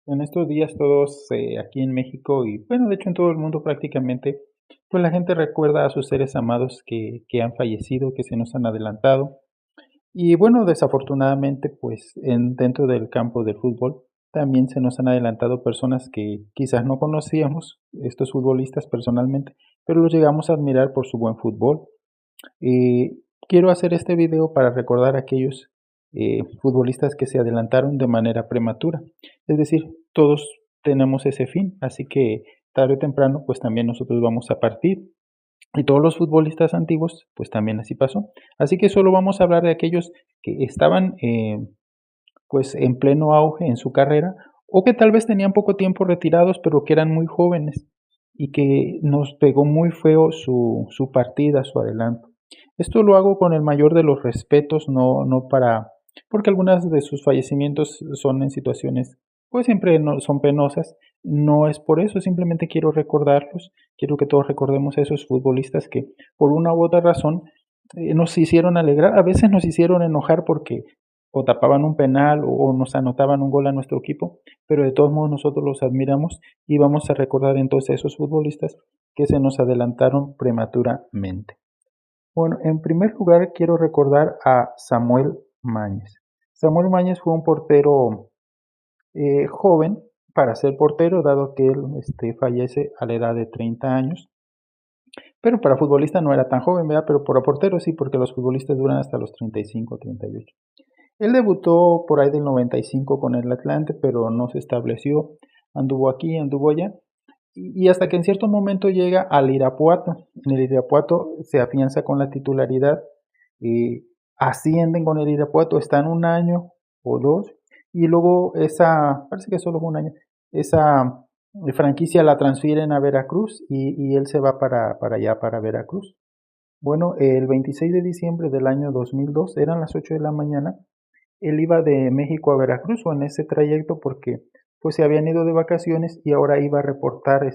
En estos días todos aquí en México y bueno, de hecho en todo el mundo prácticamente, pues la gente recuerda a sus seres amados que han fallecido, que se nos han adelantado. Y bueno, desafortunadamente, pues dentro del campo del fútbol también se nos han adelantado personas que quizás no conocíamos, estos futbolistas personalmente, pero los llegamos a admirar por su buen fútbol. Quiero hacer este video para recordar a aquellos futbolistas que se adelantaron de manera prematura. Es decir, todos tenemos ese fin, así que tarde o temprano, pues también nosotros vamos a partir. Y todos los futbolistas antiguos, pues también así pasó. Así que solo vamos a hablar de aquellos que estaban pues en pleno auge en su carrera o que tal vez tenían poco tiempo retirados, pero que eran muy jóvenes y que nos pegó muy feo su partida, su adelanto. Esto lo hago con el mayor de los respetos, no para, porque algunas de sus fallecimientos son en situaciones, pues siempre no, son penosas. No es por eso, simplemente quiero recordarlos, quiero que todos recordemos a esos futbolistas que por una u otra razón nos hicieron alegrar, a veces nos hicieron enojar porque o tapaban un penal o nos anotaban un gol a nuestro equipo, pero de todos modos nosotros los admiramos y vamos a recordar entonces a esos futbolistas que se nos adelantaron prematuramente. Bueno, en primer lugar quiero recordar a Samuel Mañez. Samuel Mañez fue un portero joven para ser portero, dado que él fallece a la edad de 30 años. Pero para futbolista no era tan joven, ¿verdad? Pero para portero sí, porque los futbolistas duran hasta los 35, 38. Él debutó por ahí del 95 con el Atlante, pero no se estableció. Anduvo aquí, anduvo allá. Y hasta que en cierto momento llega al Irapuato. En el Irapuato se afianza con la titularidad. Ascienden con el Irapuato, están un año o dos. Y luego parece que solo fue un año, esa franquicia la transfieren a Veracruz y él se va para allá, para Veracruz. Bueno, el 26 de diciembre del año 2002, eran las 8 de la mañana, él iba de México a Veracruz o en ese trayecto porque pues se habían ido de vacaciones y ahora iba a reportar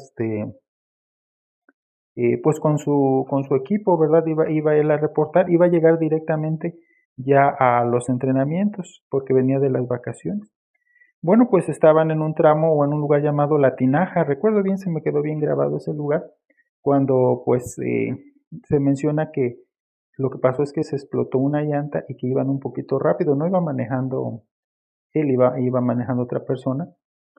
pues con su equipo, ¿verdad? Iba él a reportar, iba a llegar directamente ya a los entrenamientos porque venía de las vacaciones. Bueno, pues estaban en un tramo o en un lugar llamado La Tinaja, recuerdo bien, se me quedó bien grabado ese lugar, cuando pues se menciona que lo que pasó es que se explotó una llanta y que iban un poquito rápido, no iba manejando él, iba manejando otra persona,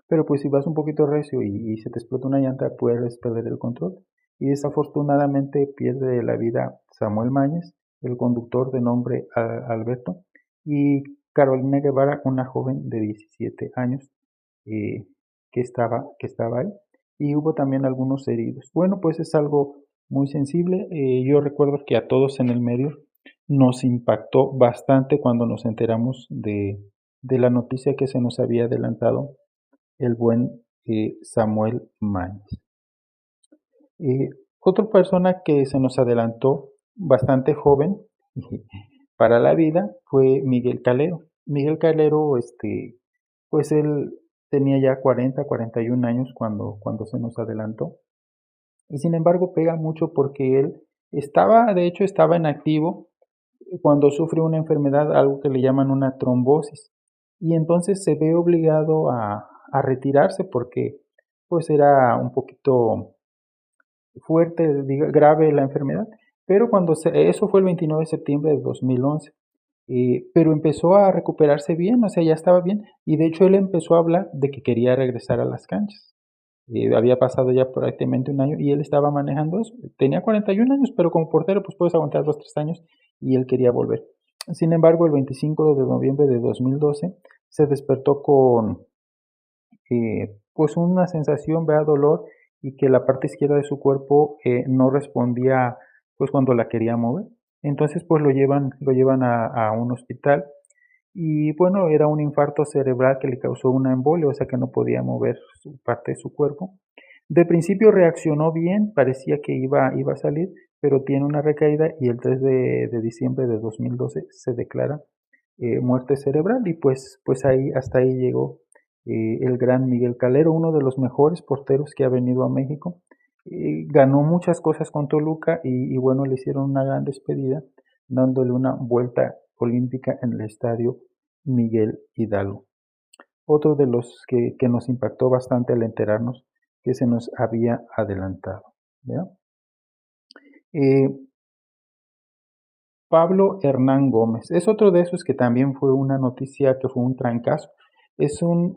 pero pues si vas un poquito recio y se te explota una llanta puedes perder el control. Y desafortunadamente pierde la vida Samuel Mañez, el conductor de nombre Alberto, y Carolina Guevara, una joven de 17 años eh, que estaba ahí. Y hubo también algunos heridos. Bueno, pues es algo muy sensible. Yo recuerdo que a todos en el medio nos impactó bastante cuando nos enteramos de la noticia que se nos había adelantado el buen Samuel Mañez. Eh, Otra persona que se nos adelantó bastante joven para la vida fue Miguel Calero. Miguel Calero, pues él tenía ya 41 años cuando se nos adelantó. Y sin embargo pega mucho porque él de hecho estaba en activo cuando sufre una enfermedad, algo que le llaman una trombosis. Y entonces se ve obligado a retirarse porque pues era un poquito fuerte, grave la enfermedad. Pero eso fue el 29 de septiembre de 2011. Pero empezó a recuperarse bien, o sea, ya estaba bien. Y de hecho él empezó a hablar de que quería regresar a las canchas. Había pasado ya prácticamente un año y él estaba manejando eso. Tenía 41 años, pero como portero pues puedes aguantar 2, 3 años y él quería volver. Sin embargo, el 25 de noviembre de 2012 se despertó con pues una sensación, vea, dolor y que la parte izquierda de su cuerpo no respondía pues cuando la quería mover. Entonces pues lo llevan a un hospital y bueno, era un infarto cerebral que le causó una embolia, o sea que no podía mover parte de su cuerpo. De principio reaccionó bien, parecía que iba a salir, pero tiene una recaída y el 3 de diciembre de 2012 se declara muerte cerebral y pues hasta ahí llegó el gran Miguel Calero, uno de los mejores porteros que ha venido a México. Ganó muchas cosas con Toluca y bueno, le hicieron una gran despedida dándole una vuelta olímpica en el estadio Miguel Hidalgo. otro de los que nos impactó bastante al enterarnos que se nos había adelantado, ¿ya? Eh, Pablo Hernán Gómez es otro de esos que también fue una noticia que fue un trancazo. Es un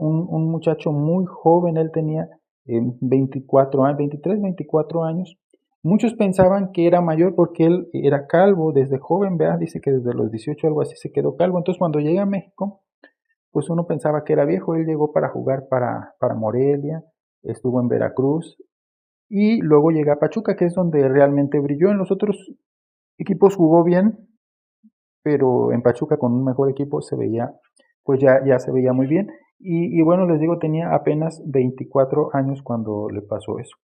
muchacho muy joven, él tenía 24 años, 23, 24 años. Muchos pensaban que era mayor porque él era calvo desde joven, ¿verdad? Dice que desde los 18 algo así se quedó calvo. Entonces cuando llega a México, pues uno pensaba que era viejo. Él llegó para jugar para Morelia, estuvo en Veracruz y luego llega a Pachuca, que es donde realmente brilló. En los otros equipos jugó bien, pero en Pachuca con un mejor equipo se veía, pues ya se veía muy bien. Y bueno, les digo, tenía apenas 24 años cuando le pasó eso.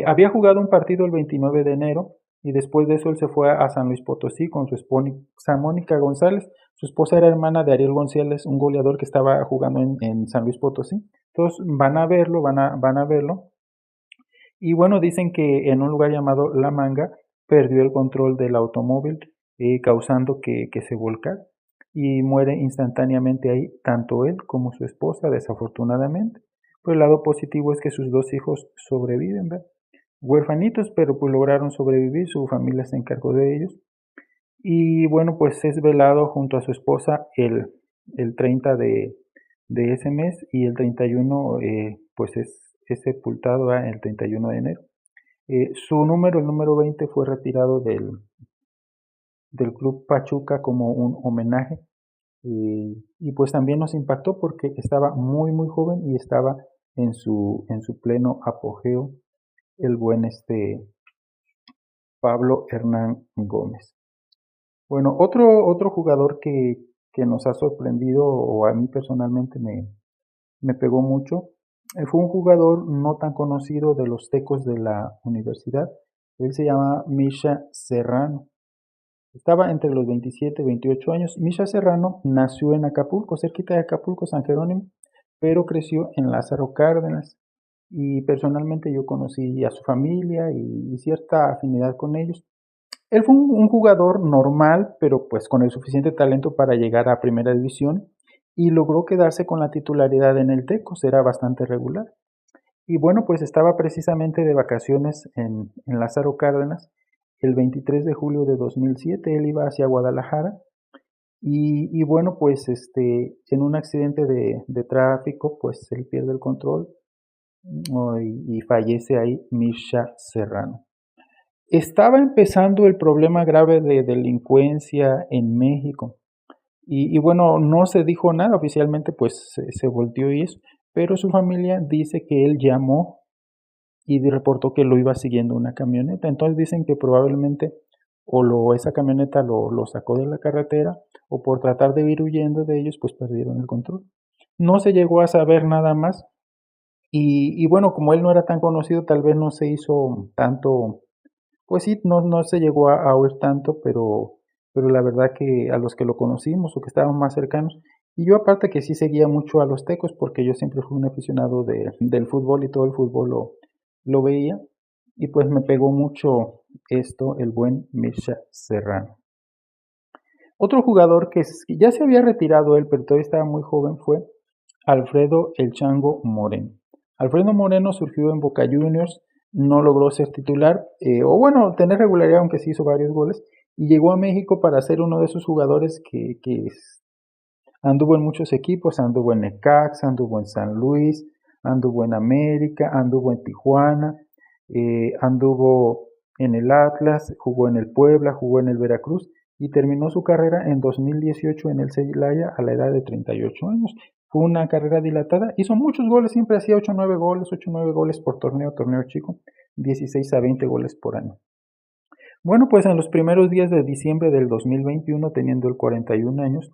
Había jugado un partido el 29 de enero y después de eso él se fue a San Luis Potosí con su esposa Mónica González. Su esposa era hermana de Ariel González, un goleador que estaba jugando en San Luis Potosí. Entonces van a verlo, van a verlo. Y bueno, dicen que en un lugar llamado La Manga perdió el control del automóvil, causando que se volcara y muere instantáneamente ahí tanto él como su esposa, desafortunadamente. Pero el lado positivo es que sus dos hijos sobreviven, ¿verdad? Huerfanitos, pero pues lograron sobrevivir, su familia se encargó de ellos. Y bueno, pues es velado junto a su esposa el 30 de ese mes y el 31 pues es sepultado, ¿verdad? El 31 de enero. Su número, el número 20, fue retirado del Club Pachuca como un homenaje y pues también nos impactó porque estaba muy muy joven y estaba en su pleno apogeo el buen Pablo Hernán Gómez. Bueno, otro jugador que nos ha sorprendido o a mí personalmente me pegó mucho, fue un jugador no tan conocido de los Tecos de la universidad. Él se llama Misha Serrano. Estaba entre los 27 y 28 años. Misha Serrano nació en Acapulco, cerquita de Acapulco, San Jerónimo, pero creció en Lázaro Cárdenas. Y personalmente yo conocí a su familia y cierta afinidad con ellos. Él fue un jugador normal, pero pues con el suficiente talento para llegar a primera división y logró quedarse con la titularidad en el Tecos, era bastante regular. Y bueno, pues estaba precisamente de vacaciones en Lázaro Cárdenas el 23 de julio de 2007. Él iba hacia Guadalajara y bueno, pues en un accidente de tráfico, pues él pierde el control y fallece ahí Misha Serrano. Estaba empezando el problema grave de delincuencia en México. Y bueno, no se dijo nada oficialmente, pues se volteó y eso, pero su familia dice que él llamó y reportó que lo iba siguiendo una camioneta. Entonces dicen que probablemente esa camioneta lo sacó de la carretera o por tratar de ir huyendo de ellos, pues perdieron el control. No se llegó a saber nada más y bueno, como él no era tan conocido, tal vez no se hizo tanto, pues sí, no se llegó a oír tanto, pero la verdad que a los que lo conocimos o que estábamos más cercanos, y yo aparte que sí seguía mucho a los Tecos porque yo siempre fui un aficionado del fútbol y todo el fútbol lo veía, y pues me pegó mucho esto, el buen Misha Serrano. Otro jugador que ya se había retirado él, pero todavía estaba muy joven, fue Alfredo El Chango Moreno. Alfredo Moreno surgió en Boca Juniors, no logró ser titular, o bueno, tener regularidad, aunque sí hizo varios goles, y llegó a México para ser uno de esos jugadores que anduvo en muchos equipos, anduvo en Necaxa, anduvo en San Luis, anduvo en América, anduvo en Tijuana, anduvo en el Atlas, jugó en el Puebla, jugó en el Veracruz y terminó su carrera en 2018 en el Celaya a la edad de 38 años. Fue una carrera dilatada, hizo muchos goles, siempre hacía 8 o 9 goles, 8 o 9 goles por torneo chico, 16 a 20 goles por año. Bueno, pues en los primeros días de diciembre del 2021, teniendo el 41 años,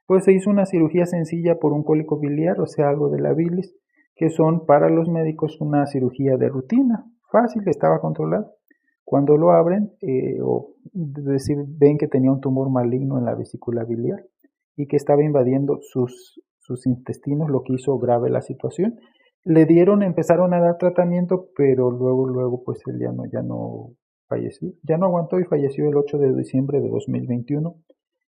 pues se hizo una cirugía sencilla por un cólico biliar, o sea, algo de la bilis, que son para los médicos una cirugía de rutina, fácil, estaba controlada. Cuando lo abren, o decir, ven que tenía un tumor maligno en la vesícula biliar y que estaba invadiendo sus intestinos, lo que hizo grave la situación. Empezaron a dar tratamiento, pero luego, pues él ya no falleció, ya no aguantó y falleció el 8 de diciembre de 2021.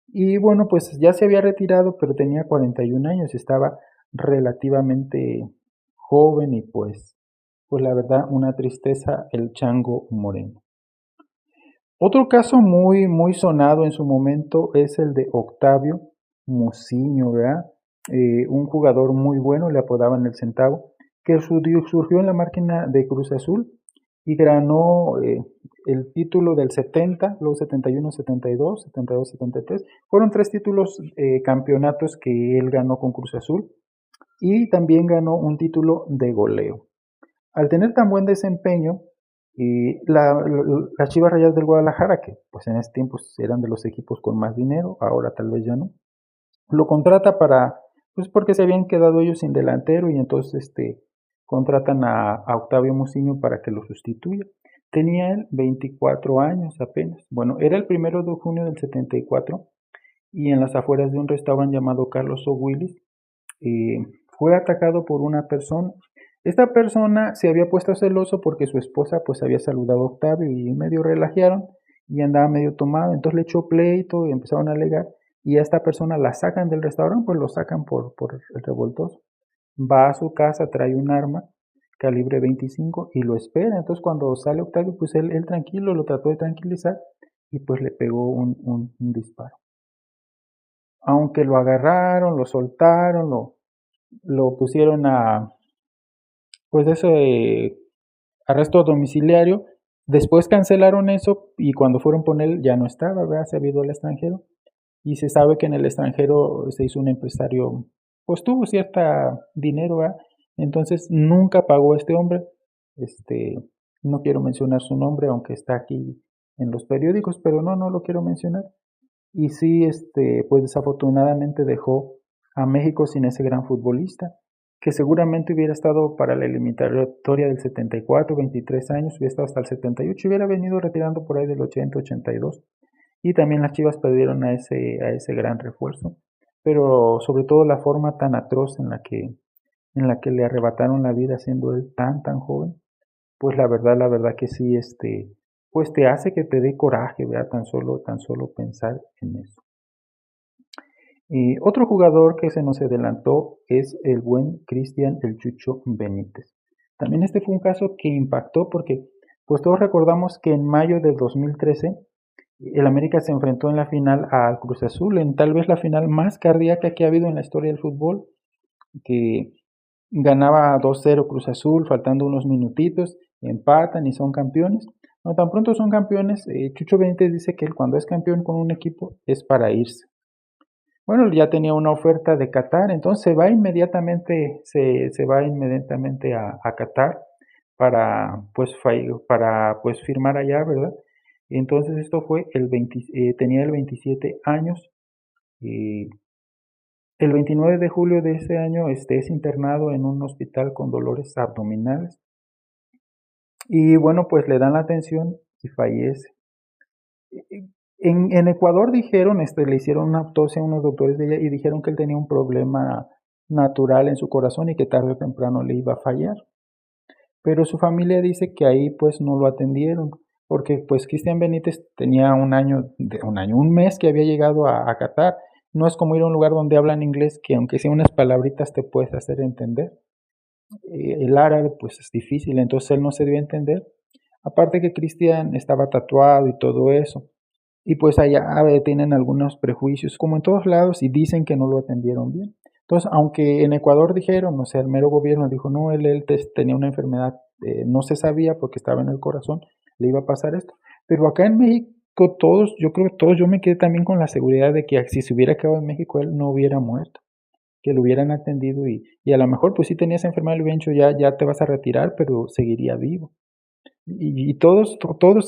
Y bueno, pues ya se había retirado, pero tenía 41 años, estaba relativamente joven y pues la verdad una tristeza el Chango Moreno. Otro caso muy sonado en su momento es el de Octavio Muciño, ¿verdad? Un jugador muy bueno, le apodaban el Centavo, que surgió en la máquina de Cruz Azul y ganó el título del 70, luego 71, 72, 72, 73. Fueron 3 títulos, campeonatos que él ganó con Cruz Azul y también ganó un título de goleo. Al tener tan buen desempeño, las Chivas Rayadas del Guadalajara, que pues en ese tiempo eran de los equipos con más dinero, ahora tal vez ya no, lo contrata pues porque se habían quedado ellos sin delantero y entonces contratan a Octavio Muciño para que lo sustituya. Tenía él 24 años apenas. Bueno, era el 1 de junio del 74 y en las afueras de un restaurante llamado Carlos O'Willis fue atacado por una persona. Esta persona se había puesto celoso porque su esposa pues había saludado a Octavio y medio relajaron y andaba medio tomado, entonces le echó pleito y empezaron a alegar y a esta persona la sacan del restaurante, pues lo sacan por el revoltoso. Va a su casa, trae un arma calibre 25 y lo espera. Entonces cuando sale Octavio, pues él tranquilo lo trató de tranquilizar y pues le pegó un disparo. Aunque lo agarraron, lo soltaron, lo pusieron pues ese arresto domiciliario. Después cancelaron eso y cuando fueron por él ya no estaba, ¿verdad? Se había ido al extranjero y se sabe que en el extranjero se hizo un empresario, pues tuvo cierta dinero, ¿verdad? Entonces nunca pagó a este hombre. Este, no quiero mencionar su nombre, aunque está aquí en los periódicos, pero no lo quiero mencionar. Y sí, pues desafortunadamente dejó a México sin ese gran futbolista, que seguramente hubiera estado para la eliminatoria del 74, 23 años, hubiera estado hasta el 78, hubiera venido retirando por ahí del 80, 82. Y también las Chivas perdieron a ese gran refuerzo. Pero sobre todo la forma tan atroz en la que le arrebataron la vida siendo él tan joven, pues la verdad que sí, pues te hace que te dé coraje, ¿verdad? Tan solo pensar en eso. Y otro jugador que se nos adelantó es el buen Cristian El Chucho Benítez. También este fue un caso que impactó porque pues todos recordamos que en mayo del 2013 el América se enfrentó en la final al Cruz Azul, en tal vez la final más cardíaca que ha habido en la historia del fútbol, que ganaba 2-0 Cruz Azul, faltando unos minutitos, empatan y son campeones. No, tan pronto son campeones, Chucho Benítez dice que él cuando es campeón con un equipo es para irse. Bueno, ya tenía una oferta de Qatar, entonces se va inmediatamente a Qatar para firmar allá, ¿verdad? Entonces esto fue tenía el 27 años y el 29 de julio de ese año es internado en un hospital con dolores abdominales y bueno, pues le dan la atención y fallece. En Ecuador dijeron, le hicieron una autopsia a unos doctores de ella y dijeron que él tenía un problema natural en su corazón y que tarde o temprano le iba a fallar. Pero su familia dice que ahí pues no lo atendieron, porque pues Cristian Benítez tenía un mes que había llegado a Qatar. No es como ir a un lugar donde hablan inglés que aunque sea unas palabritas te puedes hacer entender. El árabe pues es difícil, entonces él no se dio a entender. Aparte que Cristian estaba tatuado y todo eso. Y pues allá tienen algunos prejuicios, como en todos lados, y dicen que no lo atendieron bien. Entonces, aunque en Ecuador dijeron, o sea, el mero gobierno dijo, no, él tenía una enfermedad, no se sabía porque estaba en el corazón, le iba a pasar esto. Pero acá en México todos, yo creo que todos, yo me quedé también con la seguridad de que si se hubiera quedado en México él no hubiera muerto, que lo hubieran atendido y a lo mejor pues sí tenía esa enfermedad, le hubieran dicho ya te vas a retirar, pero seguiría vivo. Y todos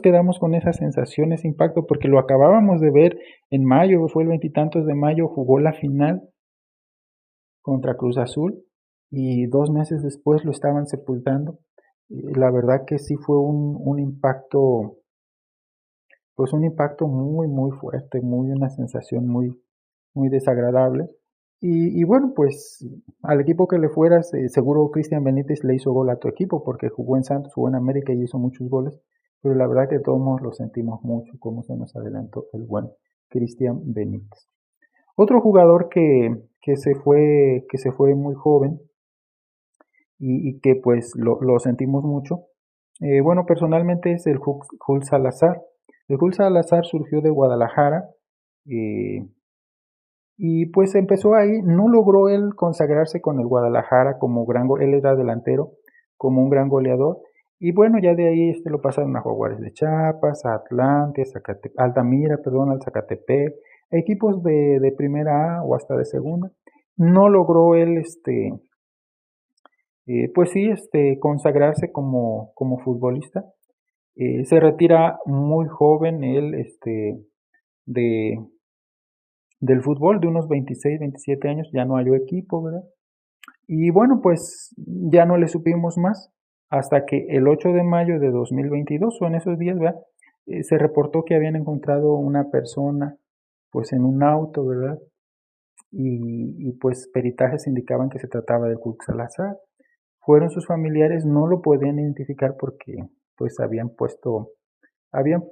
quedamos con esa sensación, ese impacto, porque lo acabábamos de ver en mayo, fue el veintitantos de mayo, jugó la final contra Cruz Azul y 2 meses después lo estaban sepultando. La verdad que sí fue un impacto, pues un impacto muy fuerte, una sensación muy desagradable. Y bueno, pues al equipo que le fueras, seguro Cristian Benítez le hizo gol a tu equipo porque jugó en Santos, jugó en América y hizo muchos goles, pero la verdad que todos lo sentimos mucho, cómo se nos adelantó el buen Cristian Benítez. Otro jugador que se fue muy joven y que pues lo sentimos mucho, bueno, personalmente es el Jul Salazar. El Jul Salazar surgió de Guadalajara, eh, y pues empezó ahí, no logró él consagrarse con el Guadalajara como él era delantero, como un gran goleador. Y bueno, ya de ahí lo pasaron a Jaguares de Chiapas, a Atlante, Altamira, perdón, al Zacatepec, equipos de primera A o hasta de segunda. No logró él, pues sí, consagrarse como futbolista. Se retira muy joven él, de, del fútbol, de unos 26, 27 años, ya no halló equipo, ¿verdad? Y bueno, pues ya no le supimos más hasta que el 8 de mayo de 2022 o en esos días, ¿verdad? Se reportó que habían encontrado una persona pues en un auto, ¿verdad? Y pues peritajes indicaban que se trataba de Cook Salazar. Fueron sus familiares, no lo podían identificar porque pues habían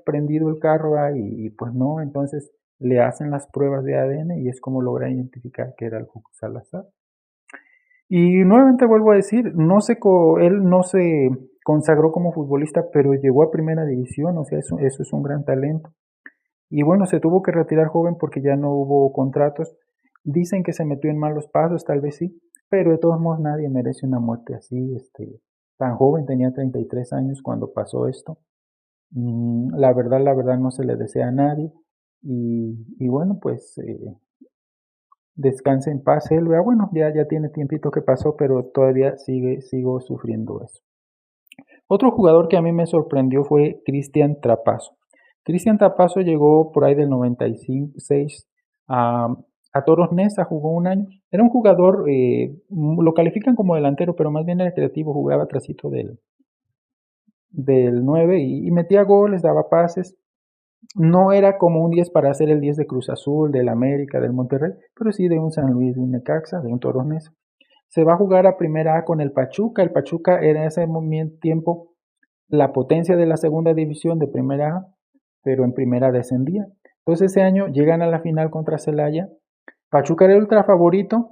prendido el carro y pues no, entonces le hacen las pruebas de ADN y es como logran identificar que era el Cook Salazar. Y nuevamente vuelvo a decir, él no se consagró como futbolista, pero llegó a primera división, o sea, eso es un gran talento. Y bueno, se tuvo que retirar joven porque ya no hubo contratos. Dicen que se metió en malos pasos, tal vez sí, pero de todos modos nadie merece una muerte así, tan joven, tenía 33 años cuando pasó esto. La verdad no se le desea a nadie. Y bueno, pues descanse en paz él, ¿verdad? Bueno, ya tiene tiempito que pasó, pero todavía sigo sufriendo eso. Otro jugador que a mí me sorprendió fue Cristian Trapazo. Cristian Trapazo llegó por ahí del 96 a, a Toros Neza, jugó un año. Era un jugador, lo califican como delantero, pero más bien era creativo, jugaba trasito del 9 y metía goles, daba pases. No era como un 10 para hacer el 10 de Cruz Azul, del América, del Monterrey, pero sí de un San Luis, de un Necaxa, de un Toros Neza. Se va a jugar a primera A con el Pachuca. El Pachuca era en ese tiempo la potencia de la segunda división de primera A, pero en primera descendía. Entonces ese año llegan a la final contra Celaya. Pachuca era el ultra favorito.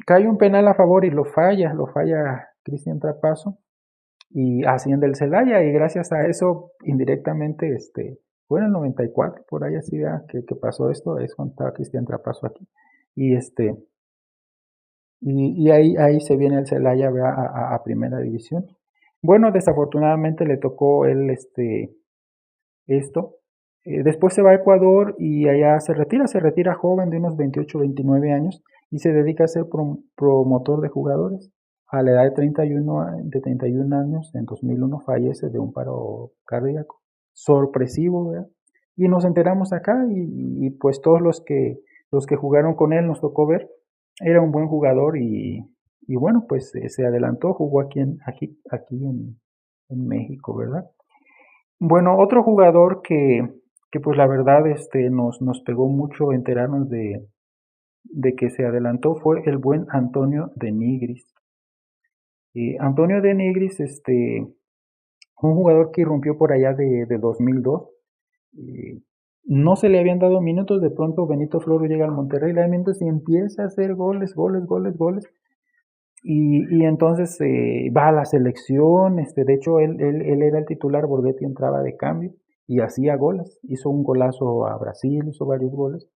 Cae un penal a favor y lo falla Cristian Trapazo y asciende el Celaya y gracias a eso indirectamente fue en el 94 por ahí así que pasó esto, es cuando estaba Cristian Trapazo aquí y y ahí se viene el Celaya a primera división. Bueno, desafortunadamente le tocó él esto. Después se va a Ecuador y allá se retira joven de unos 28, 29 años y se dedica a ser promotor de jugadores. A la edad de 31 años, en 2001, fallece de un paro cardíaco. Sorpresivo, ¿verdad? Y nos enteramos acá y pues todos los que jugaron con él nos tocó ver. Era un buen jugador y bueno, pues se adelantó, jugó aquí en México, ¿verdad? Bueno, otro jugador que pues la verdad nos pegó mucho enterarnos de que se adelantó fue el buen Antonio de Nigris. Antonio de Nigris, un jugador que irrumpió por allá de 2002. eh, no se le habían dado minutos, de pronto Benito Floro llega al Monterrey, le da minutos y empieza a hacer goles, goles, goles, goles. Y entonces va a la selección, de hecho él era el titular, Borghetti entraba de cambio y hacía goles, hizo un golazo a Brasil, hizo varios goles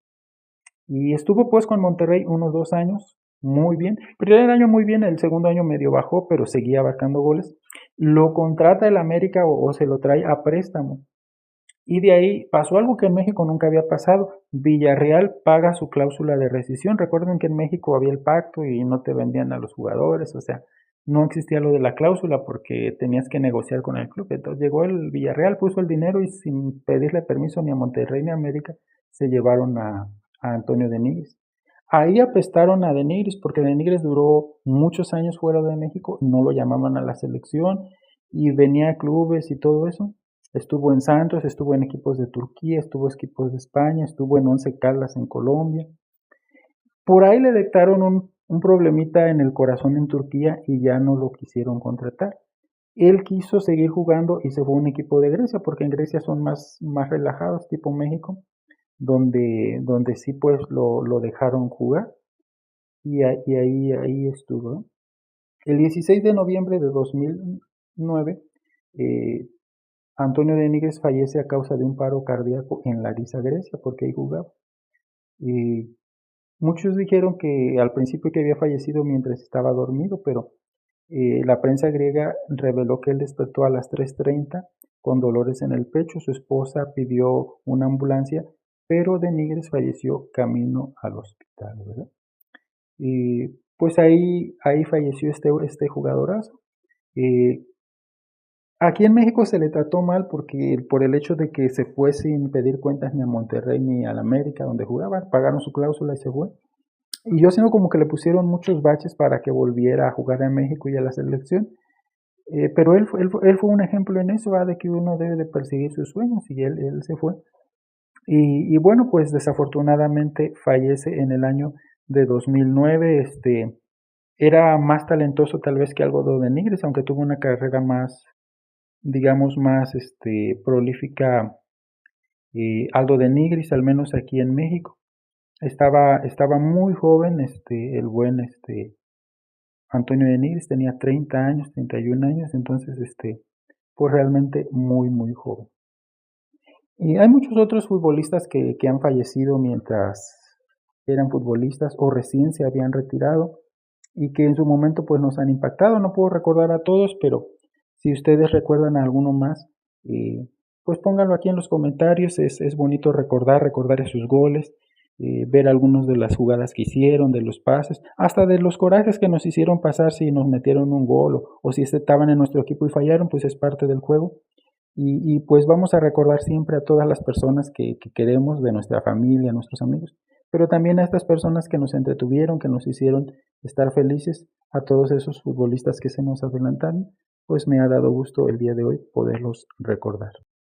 y estuvo pues con Monterrey unos 2 años, muy bien, primer año muy bien, el segundo año medio bajó, pero seguía marcando goles, lo contrata el América o se lo trae a préstamo y de ahí pasó algo que en México nunca había pasado. Villarreal paga su cláusula de rescisión. Recuerden que en México había el pacto y no te vendían a los jugadores, o sea, no existía lo de la cláusula porque tenías que negociar con el club. Entonces llegó el Villarreal, puso el dinero y sin pedirle permiso ni a Monterrey ni a América, se llevaron a Antonio de Nigris. Ahí apestaron a de Nigris porque de Nigris duró muchos años fuera de México, no lo llamaban a la selección y venía a clubes y todo eso. Estuvo en Santos, estuvo en equipos de Turquía, estuvo en equipos de España, estuvo en Once Caldas en Colombia. Por ahí le detectaron un problemita en el corazón en Turquía y ya no lo quisieron contratar. Él quiso seguir jugando y se fue a un equipo de Grecia, porque en Grecia son más relajados, tipo México. donde sí pues lo dejaron jugar y ahí estuvo, ¿no? El 16 de noviembre de 2009, eh, Antonio de Nigres fallece a causa de un paro cardíaco en Larissa, Grecia, porque ahí jugaba. Y muchos dijeron que al principio que había fallecido mientras estaba dormido, pero la prensa griega reveló que él despertó a las 3:30 con dolores en el pecho. Su esposa pidió una ambulancia, pero de Nigres falleció camino al hospital, ¿verdad? Y pues ahí falleció este jugadorazo. Eh, Aquí en México se le trató mal por el hecho de que se fue sin pedir cuentas ni a Monterrey ni al América donde jugaba, pagaron su cláusula y se fue. Y yo siento como que le pusieron muchos baches para que volviera a jugar en México y a la selección. Pero él fue un ejemplo en eso, de que uno debe de perseguir sus sueños y él se fue. Y bueno, pues desafortunadamente fallece en el año de 2009. Era más talentoso tal vez que Algodo de Nigres, aunque tuvo una carrera más, digamos, más prolífica, Aldo de Nigris, al menos aquí en México. Estaba muy joven, el buen Antonio de Nigris tenía 30 años, 31 años, entonces fue realmente muy, muy joven. Y hay muchos otros futbolistas que han fallecido mientras eran futbolistas o recién se habían retirado y que en su momento pues nos han impactado. No puedo recordar a todos, pero si ustedes recuerdan a alguno más, pues pónganlo aquí en los comentarios. Es bonito recordar esos goles, ver algunas de las jugadas que hicieron, de los pases, hasta de los corajes que nos hicieron pasar si nos metieron un gol o si estaban en nuestro equipo y fallaron, pues es parte del juego. Y pues vamos a recordar siempre a todas las personas que queremos, de nuestra familia, nuestros amigos, pero también a estas personas que nos entretuvieron, que nos hicieron estar felices, a todos esos futbolistas que se nos adelantaron, pues me ha dado gusto el día de hoy poderlos recordar.